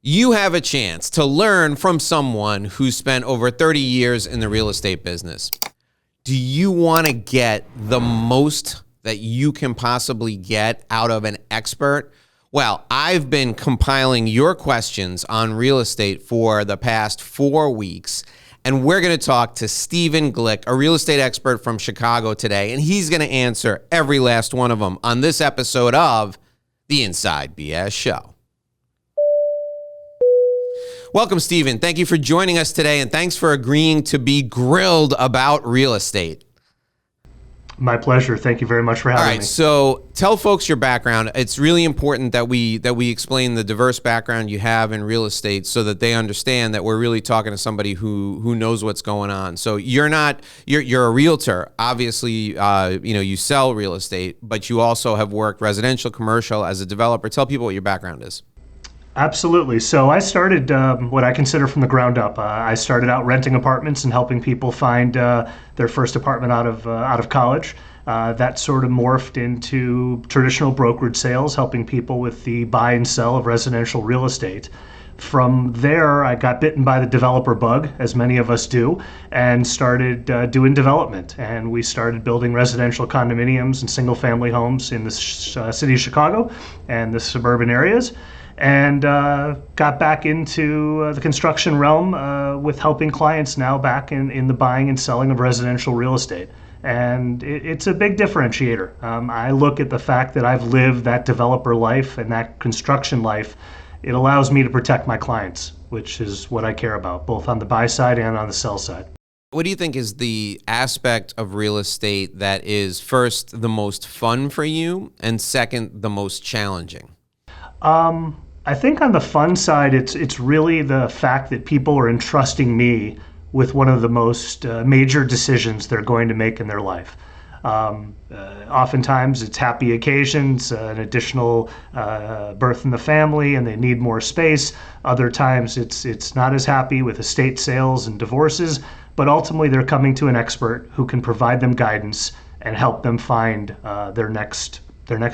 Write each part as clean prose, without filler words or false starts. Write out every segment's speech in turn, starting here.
You have a chance to learn from someone who spent over 30 years in the real estate business. Do you want to get the most that you can possibly get out of an expert? Well, I've been compiling your questions on real estate for the past 4 weeks, and we're going to talk to Steven Glick, a real estate expert from Chicago today, and he's going to answer every last one of them on this episode of the Inside BS Show. Welcome, Steven. Thank you for joining us today, and thanks for agreeing to be grilled about real estate. My pleasure. Thank you very much for having me. All right, so tell folks your background. It's really important that we explain the diverse background you have in real estate so that they understand that we're really talking to somebody who knows what's going on. So you're a realtor. Obviously, you sell real estate, but you also have worked residential, commercial as a developer. Tell people what your background is. Absolutely. So I started what I consider from the ground up. I started out renting apartments and helping people find their first apartment out of college. That sort of morphed into traditional brokerage sales, helping people with the buy and sell of residential real estate. From there, I got bitten by the developer bug, as many of us do, and started doing development. And we started building residential condominiums and single-family homes in the city of Chicago and the suburban areas. And got back into the construction realm with helping clients now back in the buying and selling of residential real estate. And it's a big differentiator. I look at the fact that I've lived that developer life and that construction life. It allows me to protect my clients, which is what I care about, both on the buy side and on the sell side. What do you think is the aspect of real estate that is first the most fun for you and second the most challenging? I think on the fun side, it's really the fact that people are entrusting me with one of the most major decisions they're going to make in their life. Oftentimes it's happy occasions, an additional birth in the family, and they need more space. Other times it's not as happy with estate sales and divorces, but ultimately they're coming to an expert who can provide them guidance and help them find their next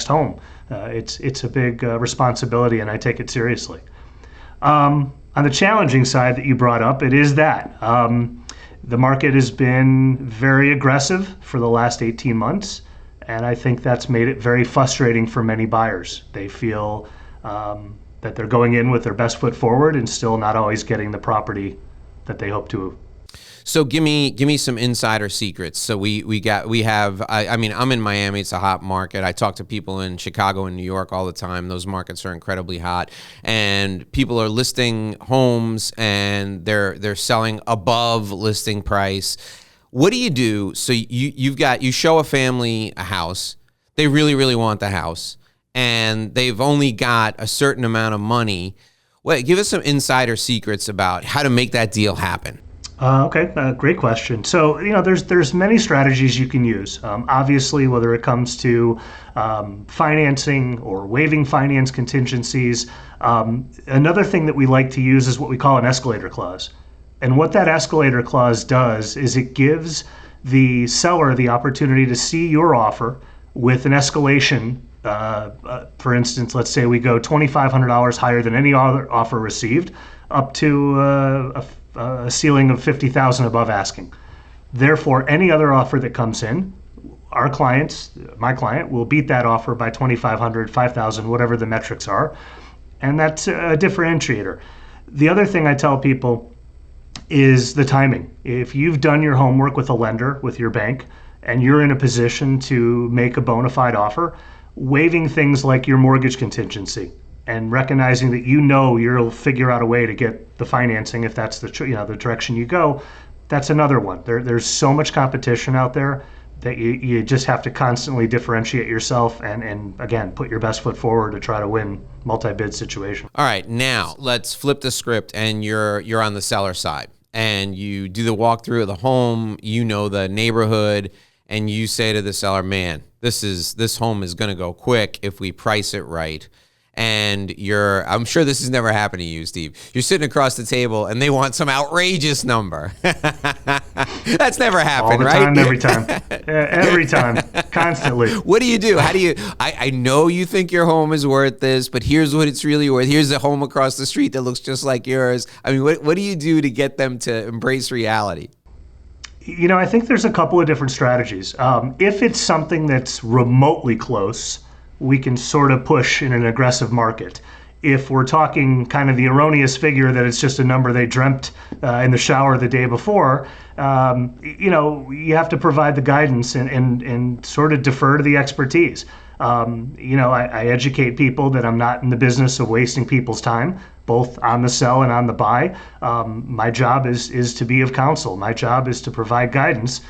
home. It's a big responsibility, and I take it seriously. On the challenging side that you brought up, it is that. The market has been very aggressive for the last 18 months, and I think that's made it very frustrating for many buyers. They feel that they're going in with their best foot forward and still not always getting the property that they hope to. So give me some insider secrets. So I'm in Miami. It's a hot market. I talk to people in Chicago and New York all the time. Those markets are incredibly hot, and people are listing homes and they're selling above listing price. What do you do? So you show a family a house. They really, really want the house, and they've only got a certain amount of money. Well, give us some insider secrets about how to make that deal happen. Okay, great question. So, there's many strategies you can use. Obviously, whether it comes to financing or waiving finance contingencies, another thing that we like to use is what we call an escalator clause. And what that escalator clause does is it gives the seller the opportunity to see your offer with an escalation. For instance, let's say we go $2,500 higher than any other offer received, up to a ceiling of $50,000 above asking. Therefore, any other offer that comes in, my client will beat that offer by $2,500, $5,000, whatever the metrics are, and that's a differentiator. The other thing I tell people is the timing. If you've done your homework with a lender, with your bank, and you're in a position to make a bona fide offer, waiving things like your mortgage contingency and recognizing that you'll figure out a way to get the financing if that's the direction you go, that's another one. There's so much competition out there that you just have to constantly differentiate yourself and again, put your best foot forward to try to win multi-bid situation. All right, now let's flip the script, and you're on the seller side, and you do the walkthrough of the home, the neighborhood, and you say to the seller, man, this home is going to go quick if we price it right. and I'm sure this has never happened to you, Steve. You're sitting across the table and they want some outrageous number. That's never happened, all the right? time, every time. Every time, constantly. What do you do? How do you, I know you think your home is worth this, but here's what it's really worth. Here's a home across the street that looks just like yours. I mean, what do you do to get them to embrace reality? I think there's a couple of different strategies. If it's something that's remotely close, we can sort of push in an aggressive market. If we're talking kind of the erroneous figure that it's just a number they dreamt in the shower the day before, you have to provide the guidance and sort of defer to the expertise. I educate people that I'm not in the business of wasting people's time, both on the sell and on the buy. My job is to be of counsel. My job is to provide guidance.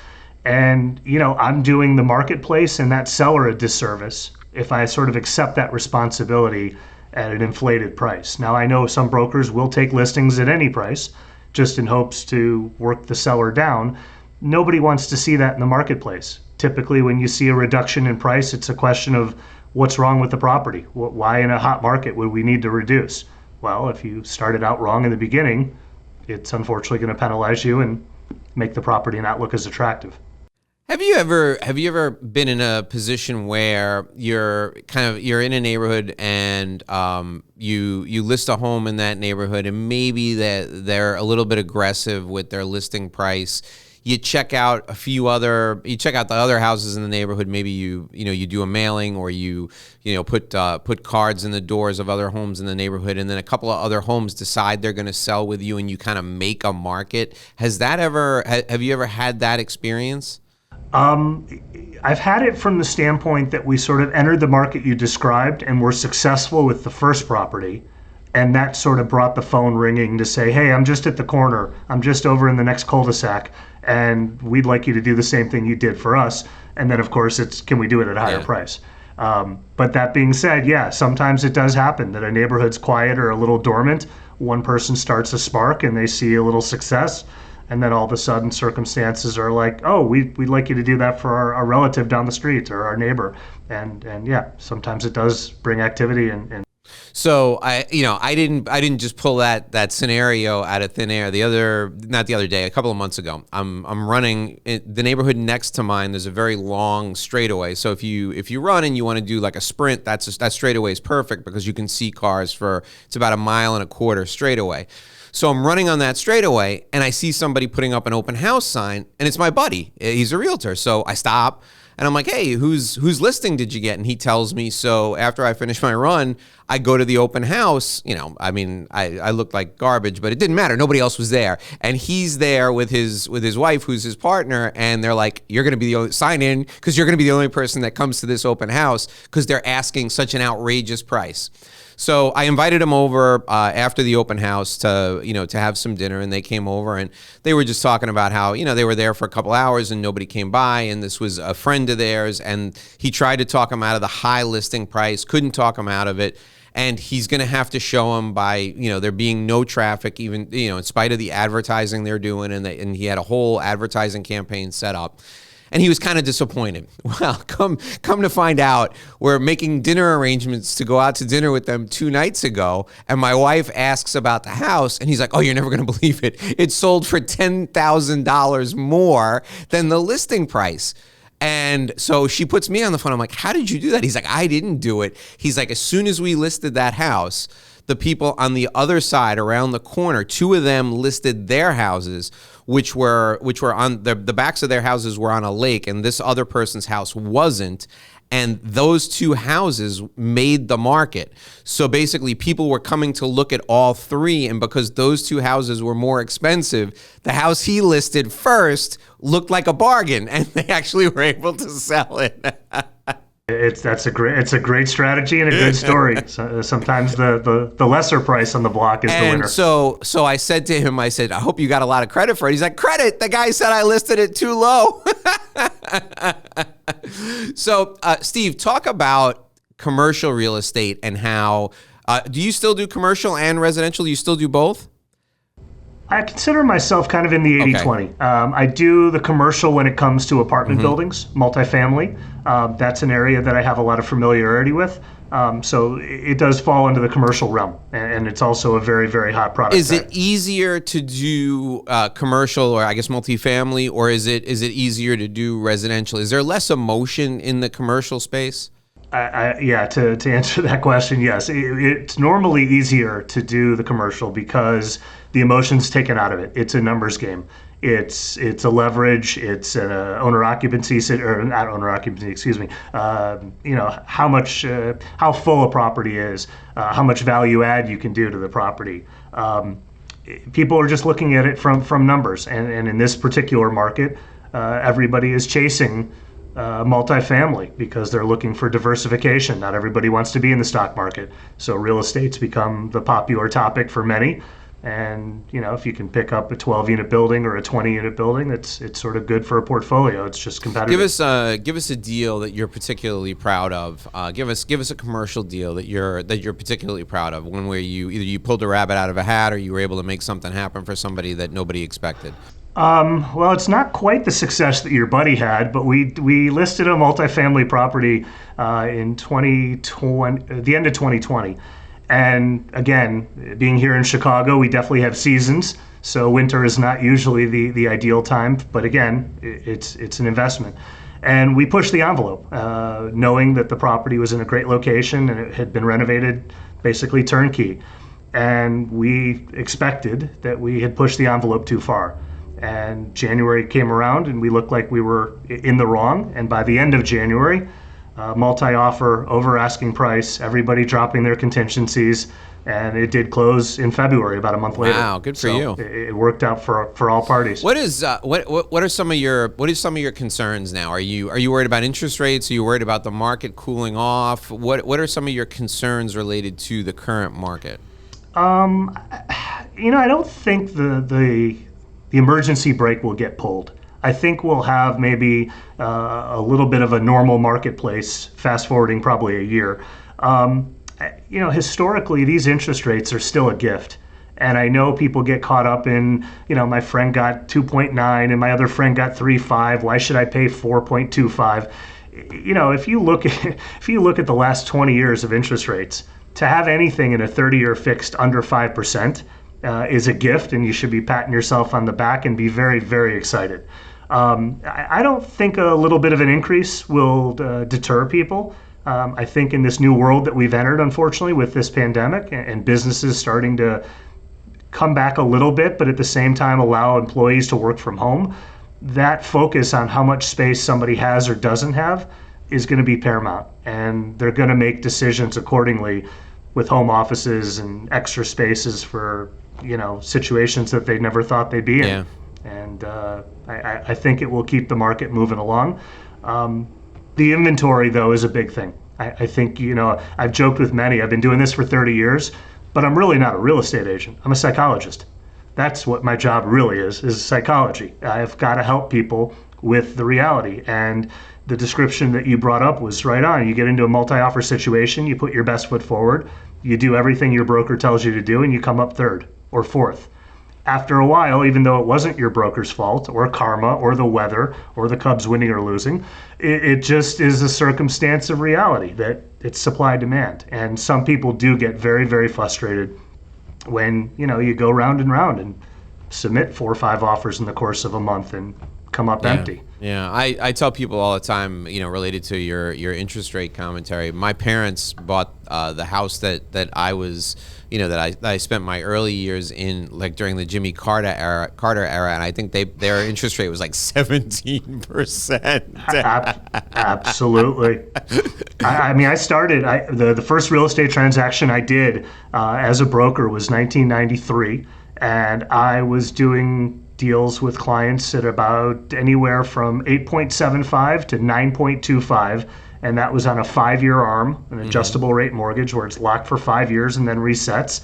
And, I'm doing the marketplace and that seller a disservice if I sort of accept that responsibility at an inflated price. Now, I know some brokers will take listings at any price just in hopes to work the seller down. Nobody wants to see that in the marketplace. Typically, when you see a reduction in price, it's a question of what's wrong with the property. Why in a hot market would we need to reduce? Well, if you started out wrong in the beginning, it's unfortunately going to penalize you and make the property not look as attractive. Have you ever been in a position where you're in a neighborhood and you list a home in that neighborhood and maybe that they're a little bit aggressive with their listing price? You check out the other houses in the neighborhood. Maybe you do a mailing, or you put cards in the doors of other homes in the neighborhood, and then a couple of other homes decide they're going to sell with you, and you kind of make a market. Have you ever had that experience? I've had it from the standpoint that we sort of entered the market you described and were successful with the first property. And that sort of brought the phone ringing to say, hey, I'm just at the corner. I'm just over in the next cul-de-sac. And we'd like you to do the same thing you did for us. And then, of course, can we do it at a higher price? But that being said, yeah, sometimes it does happen that a neighborhood's quiet or a little dormant. One person starts a spark and they see a little success. And then all of a sudden circumstances are like, oh, we'd like you to do that for our relative down the street or our neighbor. And yeah, sometimes it does bring activity and So I didn't just pull that scenario out of thin air. Not the other day, a couple of months ago, I'm running the neighborhood next to mine. There's a very long straightaway. So if you run and you want to do like a sprint, that straightaway is perfect because you can see cars it's about 1.25 miles straightaway. So I'm running on that straightaway and I see somebody putting up an open house sign, and it's my buddy. He's a realtor. So I stop and I'm like, hey, whose listing did you get? And he tells me. So after I finish my run, I go to the open house. I looked like garbage, but it didn't matter. Nobody else was there. And he's there with his wife, who's his partner. And they're like, you're going to be the only sign in because you're going to be the only person that comes to this open house because they're asking such an outrageous price. So I invited them over after the open house to have some dinner, and they came over and they were just talking about how, they were there for a couple hours and nobody came by, and this was a friend of theirs, and he tried to talk them out of the high listing price, couldn't talk them out of it. And he's going to have to show them by, there being no traffic, even, in spite of the advertising they're doing. And he had a whole advertising campaign set up. And he was kind of disappointed. Well, come to find out, we're making dinner arrangements to go out to dinner with them 2 nights ago. And my wife asks about the house, and he's like, oh, you're never going to believe it. It sold for $10,000 more than the listing price. And so she puts me on the phone. I'm like, how did you do that? He's like, I didn't do it. He's like, as soon as we listed that house, the people on the other side around the corner, 2 of them listed their houses, which were on the backs of their houses were on a lake, and this other person's house wasn't. And those 2 houses made the market. So basically people were coming to look at all 3. And because those 2 houses were more expensive, the house he listed first looked like a bargain, and they actually were able to sell it. It's a great strategy and a good story. So, sometimes the lesser price on the block is the winner. So I said to him, I hope you got a lot of credit for it. He's like, credit? The guy said I listed it too low. So Steve, talk about commercial real estate and how, do you still do commercial and residential? Do you still do both? I consider myself kind of in the 80-20. I do the commercial when it comes to apartment buildings, multifamily. That's an area that I have a lot of familiarity with. So it does fall into the commercial realm, and it's also a very, very hot product. Is it easier to do commercial, or I guess multifamily, or is it easier to do residential? Is there less emotion in the commercial space? Yeah, to answer that question, yes. It's normally easier to do the commercial because the emotion's taken out of it. It's a numbers game. It's a leverage. It's an owner occupancy, or not owner occupancy, excuse me. How much, how full a property is, how much value add you can do to the property. People are just looking at it from numbers, and in this particular market, everybody is chasing multifamily because they're looking for diversification. Not everybody wants to be in the stock market, so real estate's become the popular topic for many. And if you can pick up a 12-unit building or a 20-unit building, it's sort of good for a portfolio. It's just competitive. Give us a deal that you're particularly proud of. Give us a commercial deal that you're particularly proud of. One where you pulled a rabbit out of a hat, or you were able to make something happen for somebody that nobody expected. Well, it's not quite the success that your buddy had, but we listed a multifamily property in 2020, the end of 2020. And again, being here in Chicago, we definitely have seasons. So winter is not usually the ideal time, but again, it's an investment. And we pushed the envelope, knowing that the property was in a great location and it had been renovated basically turnkey. And we expected that we had pushed the envelope too far. And January came around and we looked like we were in the wrong. And by the end of January, multi-offer, over asking price, everybody dropping their contingencies, and it did close in February, about a month later. Wow, good for you. It worked out for all parties. What are some of your concerns now? Are you worried about interest rates? Are you worried about the market cooling off? What are some of your concerns related to the current market? I don't think the emergency brake will get pulled. I think we'll have maybe a little bit of a normal marketplace, fast forwarding probably a year. Historically, these interest rates are still a gift. And I know people get caught up in, my friend got 2.9 and my other friend got 3.5. Why should I pay 4.25? If you look at the last 20 years of interest rates, to have anything in a 30-year fixed under 5%, is a gift, and you should be patting yourself on the back and be very, very excited. I don't think a little bit of an increase will deter people. I think in this new world that we've entered, unfortunately, with this pandemic and businesses starting to come back a little bit, but at the same time allow employees to work from home, that focus on how much space somebody has or doesn't have is going to be paramount. And they're going to make decisions accordingly with home offices and extra spaces for situations that they never thought they'd be in. Yeah. And I think it will keep the market moving along. The inventory, though, is a big thing. I think, I've joked with many, I've been doing this for 30 years, but I'm really not a real estate agent. I'm a psychologist. That's what my job really is psychology. I've got to help people with the reality. And the description that you brought up was right on. You get into a multi-offer situation, you put your best foot forward, you do everything your broker tells you to do, and you come up third or fourth. After a while, even though it wasn't your broker's fault or karma or the weather or the Cubs winning or losing, it just is a circumstance of reality that it's supply demand. And some people do get very, very frustrated when, you go round and round and submit 4 or 5 offers in the course of a month and come up empty. Yeah, I tell people all the time, related to your interest rate commentary. My parents bought the house that I was, that I spent my early years in, like during the Jimmy Carter era, and I think their interest rate was like 17%. Absolutely. I started the first real estate transaction I did as a broker was 1993, and I was doing deals with clients at about anywhere from 8.75 to 9.25, and that was on a 5-year ARM, an adjustable rate mortgage where it's locked for 5 years and then resets.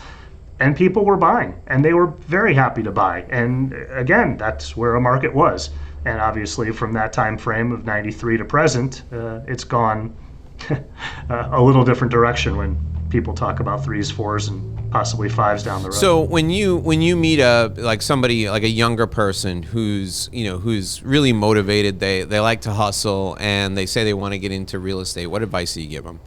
And people were buying, and they were very happy to buy. And again, that's where a market was. And obviously, from that time frame of 93 to present, it's gone a little different direction when people talk about 3s, 4s, and possibly 5s down the road. So when you meet somebody like a younger person who's really motivated, they like to hustle, and they say they want to get into real estate, what advice do you give them?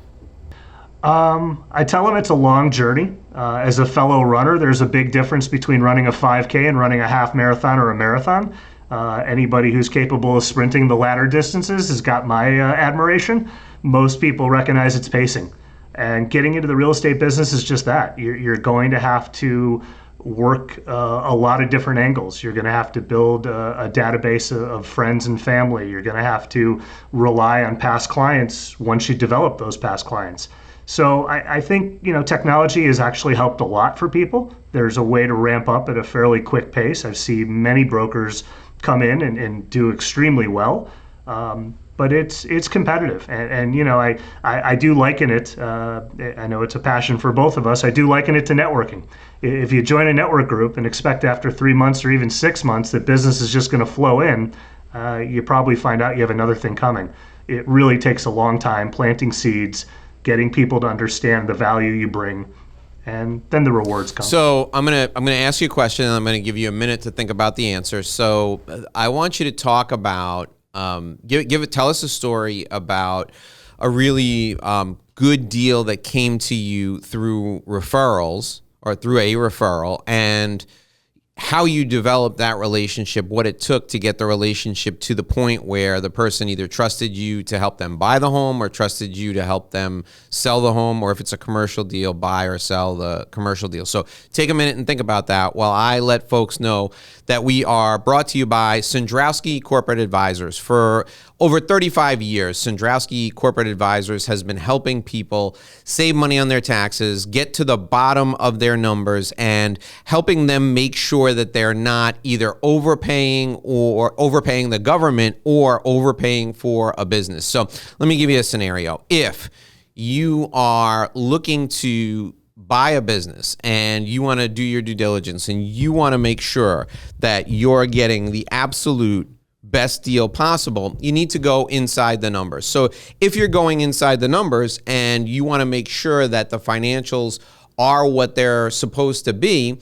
I tell them it's a long journey. As a fellow runner, there's a big difference between running a 5K and running a half marathon or a marathon. Anybody who's capable of sprinting the latter distances has got my admiration. Most people recognize its pacing. And getting into the real estate business is just that. You're going to have to work a lot of different angles. You're going to have to build a database of friends and family. You're going to have to rely on past clients once you develop those past clients. So I think technology has actually helped a lot for people. There's a way to ramp up at a fairly quick pace. I've seen many brokers come in and do extremely well. But it's competitive, and I do liken it. I know it's a passion for both of us. I do liken it to networking. If you join a network group and expect after 3 months or even 6 months that business is just going to flow in, you probably find out you have another thing coming. It really takes a long time planting seeds, getting people to understand the value you bring, and then the rewards come. So I'm gonna ask you a question, and I'm gonna give you a minute to think about the answer. So I want you to talk about tell us a story about a really good deal that came to you through referrals or through a referral, and how you developed that relationship, what it took to get the relationship to the point where the person either trusted you to help them buy the home or trusted you to help them sell the home, or if it's a commercial deal, buy or sell the commercial deal. So take a minute and think about that while I let folks know that we are brought to you by Sandrowski Corporate Advisors. For over 35 years, Sandrowski Corporate Advisors has been helping people save money on their taxes, get to the bottom of their numbers, and helping them make sure that they're not either overpaying the government or overpaying for a business. So let me give you a scenario. If you are looking to buy a business and you want to do your due diligence and you want to make sure that you're getting the absolute best deal possible, you need to go inside the numbers. So if you're going inside the numbers and you want to make sure that the financials are what they're supposed to be,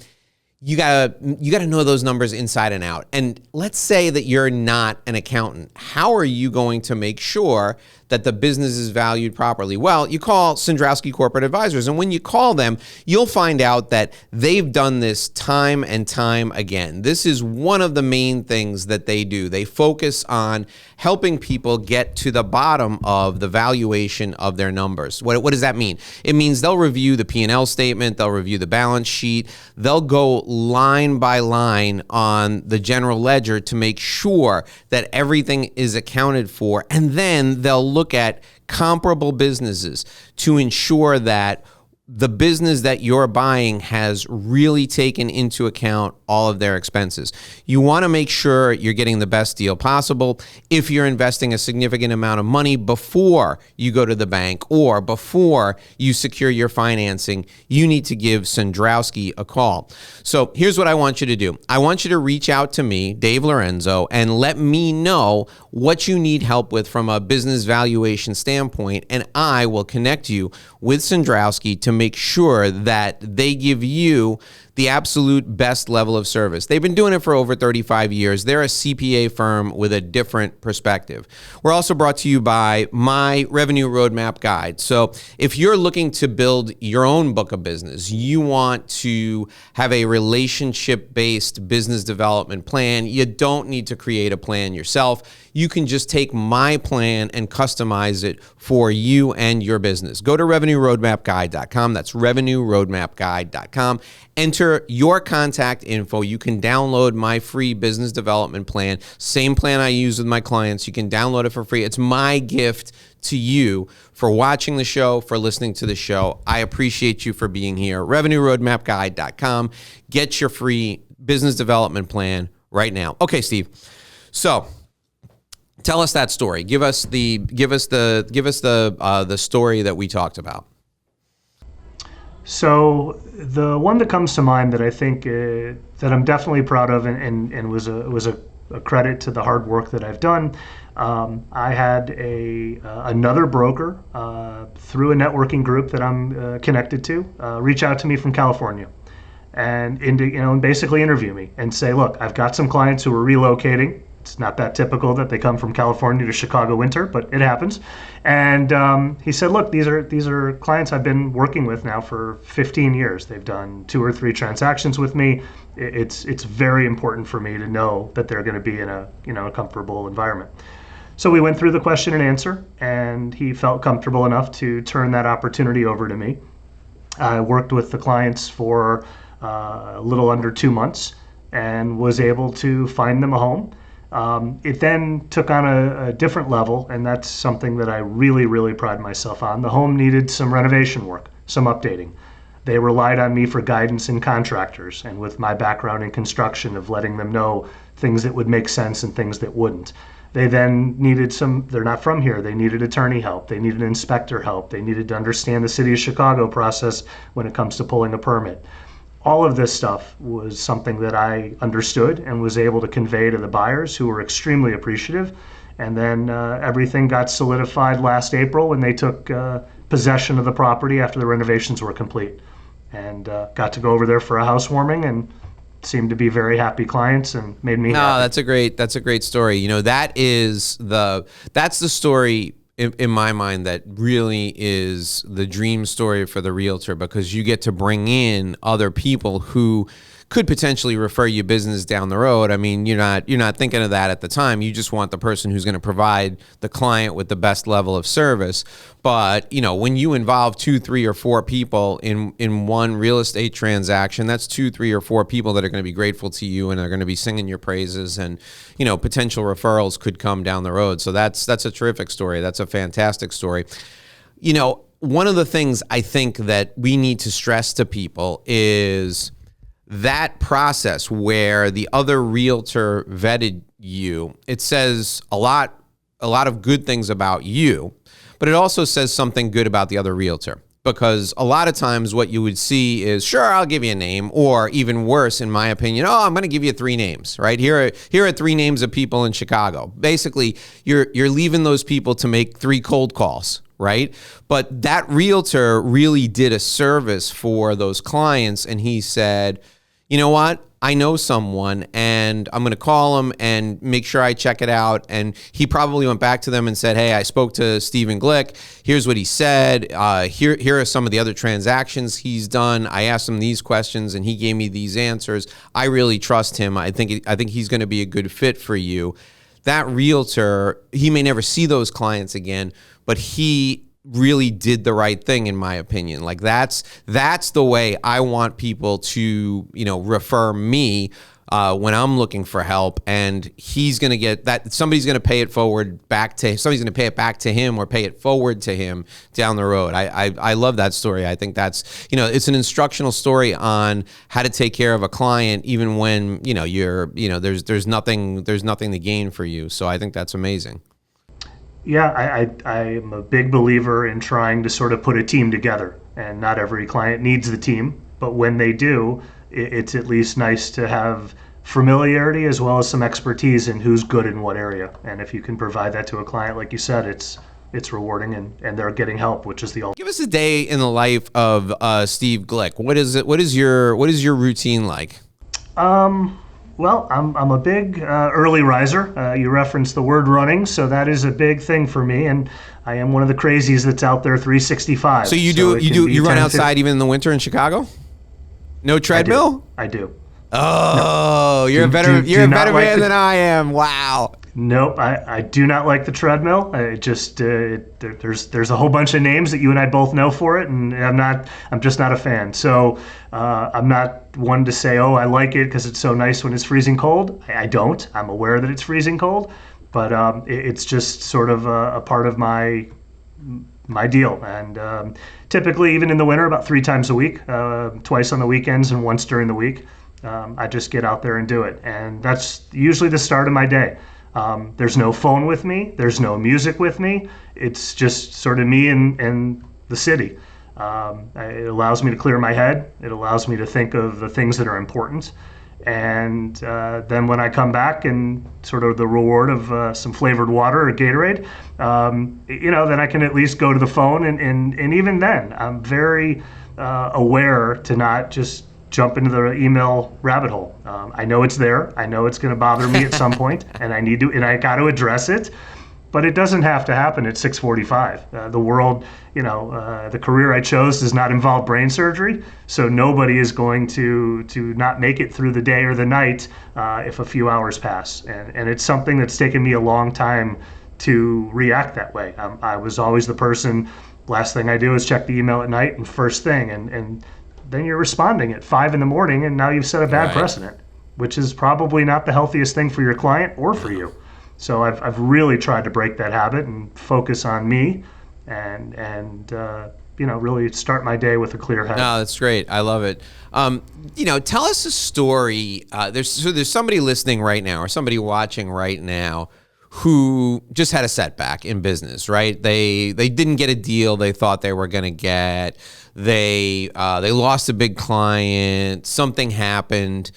you gotta know those numbers inside and out. And let's say that you're not an accountant. How are you going to make sure that the business is valued properly? Well, you call Sandrowski Corporate Advisors, and when you call them, you'll find out that they've done this time and time again. This is one of the main things that they do. They focus on helping people get to the bottom of the valuation of their numbers. What does that mean? It means they'll review the P&L statement, they'll review the balance sheet, they'll go line by line on the general ledger to make sure that everything is accounted for, and then they'll look at comparable businesses to ensure that the business that you're buying has really taken into account all of their expenses. You want to make sure you're getting the best deal possible. If you're investing a significant amount of money before you go to the bank or before you secure your financing, you need to give Sandrowski a call. So here's what I want you to do. I want you to reach out to me, Dave Lorenzo, and let me know what you need help with from a business valuation standpoint, and I will connect you with Sandrowski to make sure that they give you the absolute best level of service. They've been doing it for over 35 years. They're a CPA firm with a different perspective. We're also brought to you by my Revenue Roadmap Guide. So if you're looking to build your own book of business, you want to have a relationship-based business development plan, you don't need to create a plan yourself. You can just take my plan and customize it for you and your business. Go to revenueroadmapguide.com. That's revenueroadmapguide.com. Enter your contact info. You can download my free business development plan. Same plan I use with my clients. You can download it for free. It's my gift to you for watching the show, for listening to the show. I appreciate you for being here. revenueroadmapguide.com. Get your free business development plan right now. Okay, Steve. So tell us that story. Give us the story that we talked about. So the one that comes to mind that I think that I'm definitely proud of and was a credit to the hard work that I've done. I had another broker through a networking group that I'm connected to reach out to me from California, and basically interview me and say, look, I've got some clients who are relocating. It's not that typical that they come from California to Chicago winter, but it happens. And he said, look, these are clients I've been working with now for 15 years. They've done 2 or 3 transactions with me. It's very important for me to know that they're going to be in a comfortable environment. So we went through the question and answer, and he felt comfortable enough to turn that opportunity over to me. I worked with the clients for a little under 2 months and was able to find them a home. It then took on a different level, and that's something that I really, really pride myself on. The home needed some renovation work, some updating. They relied on me for guidance in contractors, and with my background in construction of letting them know things that would make sense and things that wouldn't. They then needed they're not from here, they needed attorney help, they needed inspector help, they needed to understand the city of Chicago process when it comes to pulling a permit. All of this stuff was something that I understood and was able to convey to the buyers, who were extremely appreciative. And then everything got solidified last April when they took possession of the property after the renovations were complete. And got to go over there for a housewarming, and seemed to be very happy clients, and made me happy. That's a great story. You know, that's the story in my mind that really is the dream story for the realtor, because you get to bring in other people who could potentially refer you business down the road. I mean, you're not thinking of that at the time. You just want the person who's going to provide the client with the best level of service. But, you know, when you involve 2, 3, or 4 people in one real estate transaction, that's 2, 3, or 4 people that are going to be grateful to you and are going to be singing your praises, and, you know, potential referrals could come down the road. So that's a terrific story. That's a fantastic story. You know, one of the things I think that we need to stress to people is that process where the other realtor vetted you. It says a lot of good things about you, but it also says something good about the other realtor. Because a lot of times what you would see is, sure, I'll give you a name, or even worse, in my opinion, I'm going to give you 3 names, right? Here are 3 names of people in Chicago. Basically, you're leaving those people to make 3 cold calls, right? But that realtor really did a service for those clients, and he said, you know what? I know someone, and I'm going to call him and make sure I check it out. And he probably went back to them and said, hey, I spoke to Steven Glick. Here's what he said. Here are some of the other transactions he's done. I asked him these questions, and he gave me these answers. I really trust him. I think he's going to be a good fit for you. That realtor, he may never see those clients again, but he really did the right thing, in my opinion. Like that's the way I want people to, you know, refer me when I'm looking for help, and he's going to get that. Somebody's going to pay it forward back to, somebody's going to pay it back to him or pay it forward to him down the road. I love that story. I think that's, you know, it's an instructional story on how to take care of a client, even when, you know, there's nothing to gain for you. So I think that's amazing. Yeah, I am a big believer in trying to sort of put a team together, and not every client needs the team, but when they do, it's at least nice to have familiarity as well as some expertise in who's good in what area. And if you can provide that to a client, like you said, it's rewarding, and they're getting help, which is the ultimate. Give us a day in the life of Steve Glick. What is your routine like? Well, I'm a big early riser. You referenced the word running, so that is a big thing for me, and I am one of the crazies that's out there 365. So you run outside even in the winter in Chicago? No treadmill? I do. Oh, no. You're a better man than I am. Wow. Nope, I do not like the treadmill. There's a whole bunch of names that you and I both know for it, and I'm just not a fan. So I'm not one to say, oh, I like it because it's so nice when it's freezing cold. I don't. I'm aware that it's freezing cold, but it's just sort of a part of my deal. And typically, even in the winter, about 3 times a week, twice on the weekends and once during the week, I just get out there and do it. And that's usually the start of my day. There's no phone with me. There's no music with me. It's just sort of me and the city. It allows me to clear my head. It allows me to think of the things that are important. And then when I come back and sort of the reward of some flavored water or Gatorade, then I can at least go to the phone. And even then, I'm very aware to not just jump into the email rabbit hole. I know it's there. I know it's going to bother me at some point, and I got to address it. But it doesn't have to happen at 6:45. The world, the career I chose does not involve brain surgery, so nobody is going to not make it through the day or the night if a few hours pass. And it's something that's taken me a long time to react that way. I was always the person, last thing I do is check the email at night and first thing, and then you're responding at 5 a.m, and now you've set a bad precedent, which is probably not the healthiest thing for your client or for you. So I've really tried to break that habit and focus on me, and really start my day with a clear head. No, that's great. I love it. Tell us a story. There's somebody listening right now, or somebody watching right now, who just had a setback in business, right? They didn't get a deal they thought they were going to get. They lost a big client. Something happened.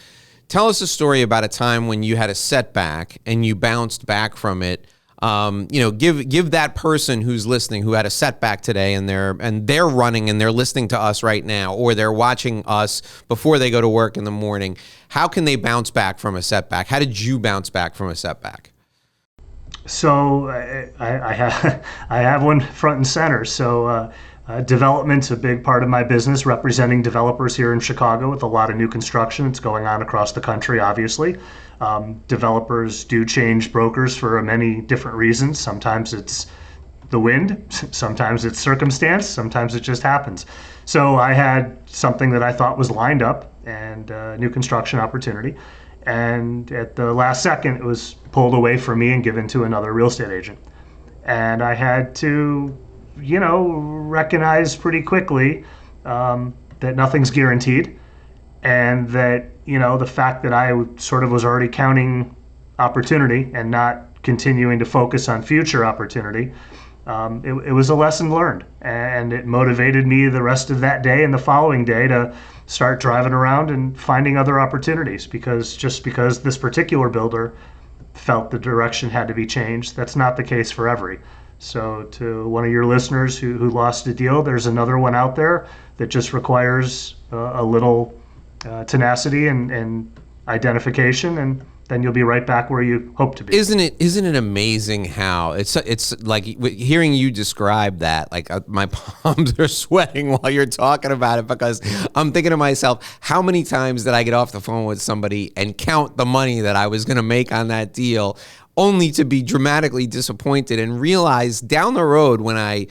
Tell us a story about a time when you had a setback and you bounced back from it. Give that person who's listening, who had a setback today, and they're running and they're listening to us right now, or they're watching us before they go to work in the morning. How can they bounce back from a setback? How did you bounce back from a setback? So I have one front and center. So development's a big part of my business, representing developers here in Chicago with a lot of new construction that's going on across the country, obviously. Developers do change brokers for many different reasons. Sometimes it's the wind, sometimes it's circumstance, sometimes it just happens. So I had something that I thought was lined up, and a new construction opportunity. And at the last second, it was pulled away from me and given to another real estate agent. And I had to recognize pretty quickly that nothing's guaranteed, and that the fact that I sort of was already counting opportunity and not continuing to focus on future opportunity, it was a lesson learned, and it motivated me the rest of that day and the following day to start driving around and finding other opportunities, because this particular builder felt the direction had to be changed, that's not the case for every. So to one of your listeners who lost a deal, there's another one out there that just requires a little tenacity and identification, and then you'll be right back where you hope to be. Isn't it amazing how it's like hearing you describe that, like my palms are sweating while you're talking about it, because I'm thinking to myself, how many times did I get off the phone with somebody and count the money that I was going to make on that deal, only to be dramatically disappointed and realize down the road when I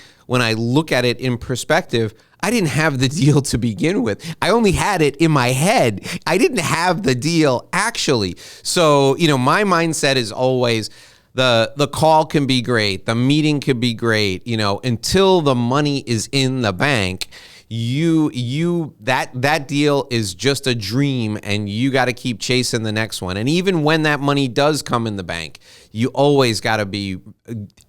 look at it in perspective, I didn't have the deal to begin with. I only had it in my head. I didn't have the deal actually. So, my mindset is always the call can be great. The meeting could be great, until the money is in the bank. That deal is just a dream, and you got to keep chasing the next one. And even when that money does come in the bank, you always got to be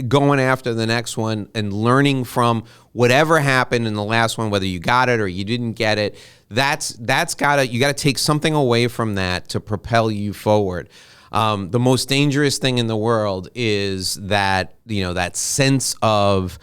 going after the next one and learning from whatever happened in the last one, whether you got it or you didn't get it. You got to take something away from that to propel you forward. The most dangerous thing in the world is that, that sense of,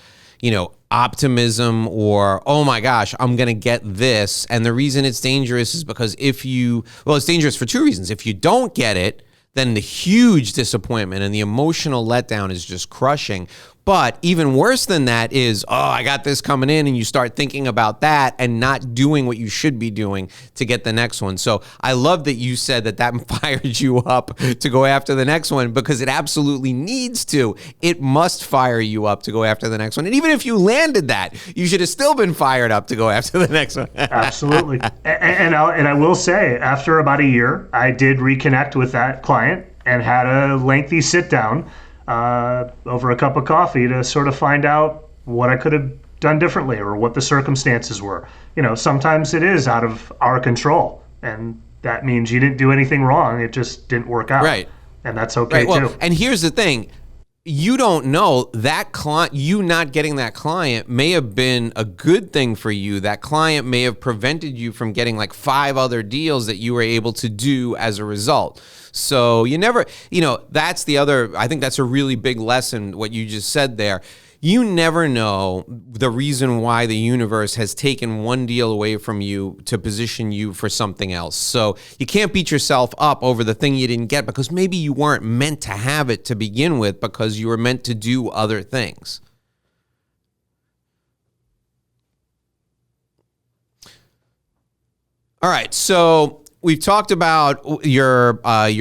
optimism, or, oh my gosh, I'm going to get this. And the reason it's dangerous is because it's dangerous for two reasons. If you don't get it, then the huge disappointment and the emotional letdown is just crushing. But even worse than that is, I got this coming in, and you start thinking about that and not doing what you should be doing to get the next one. So I love that you said that fired you up to go after the next one, because it absolutely needs to. It must fire you up to go after the next one. And even if you landed that, you should have still been fired up to go after the next one. Absolutely. And I will say, after about a year, I did reconnect with that client and had a lengthy sit down over a cup of coffee to sort of find out what I could have done differently, or what the circumstances were. Sometimes it is out of our control, and that means you didn't do anything wrong. It just didn't work out. Right. And that's okay too. And here's the thing. You don't know that client, you not getting that client may have been a good thing for you. That client may have prevented you from getting like 5 other deals that you were able to do as a result. So you never, that's the other, I think that's a really big lesson, what you just said there. You never know the reason why the universe has taken one deal away from you to position you for something else. So you can't beat yourself up over the thing you didn't get, because maybe you weren't meant to have it to begin with, because you were meant to do other things. All right, so we've talked about your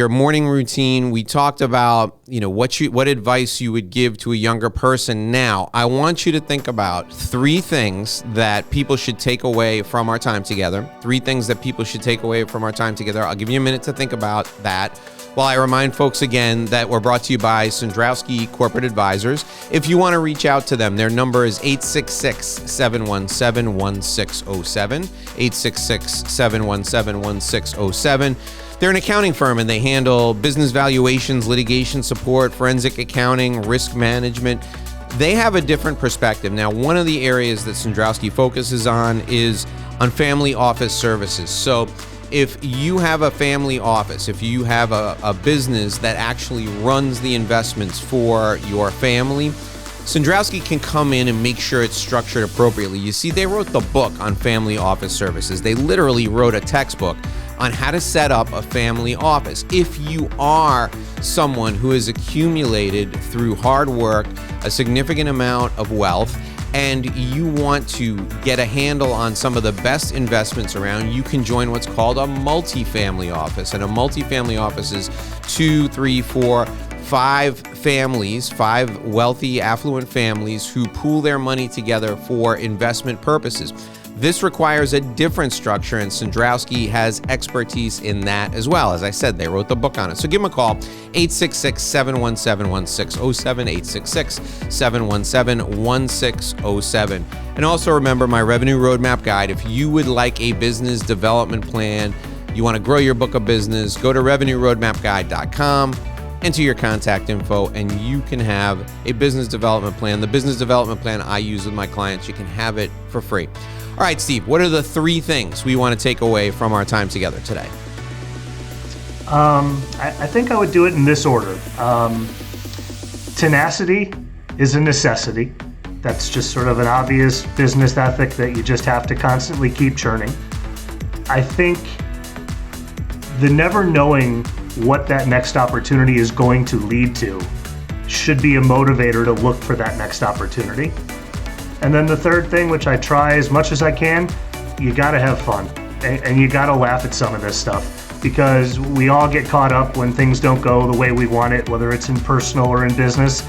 morning routine. We talked about what advice you would give to a younger person. Now, I want you to think about 3 things that people should take away from our time together. 3 things that people should take away from our time together. I'll give you a minute to think about that, while I remind folks again that we're brought to you by Sandrowski Corporate Advisors. If you want to reach out to them, their number is 866-717-1607, 866-717-1607. They're an accounting firm, and they handle business valuations, litigation support, forensic accounting, risk management. They have a different perspective. Now, one of the areas that Sandrowski focuses on is on family office services. So if you have a family office, if you have a business that actually runs the investments for your family, Sandrowski can come in and make sure it's structured appropriately. You see, they wrote the book on family office services. They literally wrote a textbook on how to set up a family office. If you are someone who has accumulated through hard work a significant amount of wealth, and you want to get a handle on some of the best investments around, you can join what's called a multifamily office. And a multifamily office is 2, 3, 4, 5 families, 5 wealthy, affluent families who pool their money together for investment purposes. This requires a different structure, and Sandrowski has expertise in that as well. As I said, they wrote the book on it. So give them a call, 866-717-1607, 866-717-1607. And also remember my Revenue Roadmap Guide. If you would like a business development plan, you want to grow your book of business, go to revenueroadmapguide.com. enter your contact info, and you can have a business development plan. The business development plan I use with my clients, you can have it for free. All right, Steve, what are the 3 things we want to take away from our time together today? I think I would do it in this order. Tenacity is a necessity. That's just sort of an obvious business ethic that you just have to constantly keep churning. I think the never knowing what that next opportunity is going to lead to should be a motivator to look for that next opportunity. And then the third thing, which I try as much as I can, you gotta have fun. And you gotta laugh at some of this stuff, because we all get caught up when things don't go the way we want it, whether it's in personal or in business.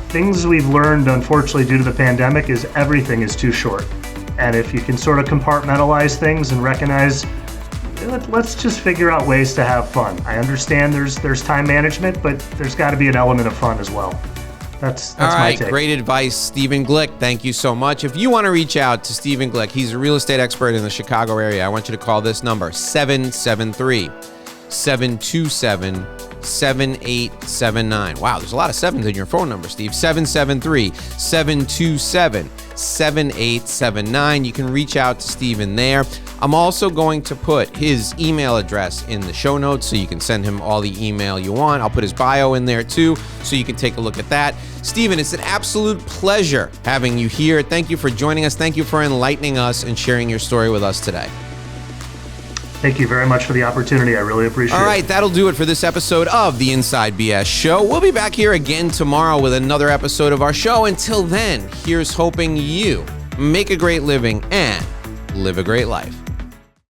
Things we've learned, unfortunately, due to the pandemic is everything is too short. And if you can sort of compartmentalize things and recognize, let's just figure out ways to have fun. I understand there's time management, but there's got to be an element of fun as well. That's all right, my take. Great advice, Steven Glick. Thank you so much. If you want to reach out to Steven Glick, he's a real estate expert in the Chicago area. I want you to call this number, 773-727-7879. Wow, there's a lot of 7s in your phone number, Steve. 773-727-7879. You can reach out to Steven there. I'm also going to put his email address in the show notes so you can send him all the email you want. I'll put his bio in there too so you can take a look at that. Steven, it's an absolute pleasure having you here. Thank you for joining us. Thank you for enlightening us and sharing your story with us today. Thank you very much for the opportunity. I really appreciate it. All right, that'll do it for this episode of the Inside BS Show. We'll be back here again tomorrow with another episode of our show. Until then, here's hoping you make a great living and live a great life.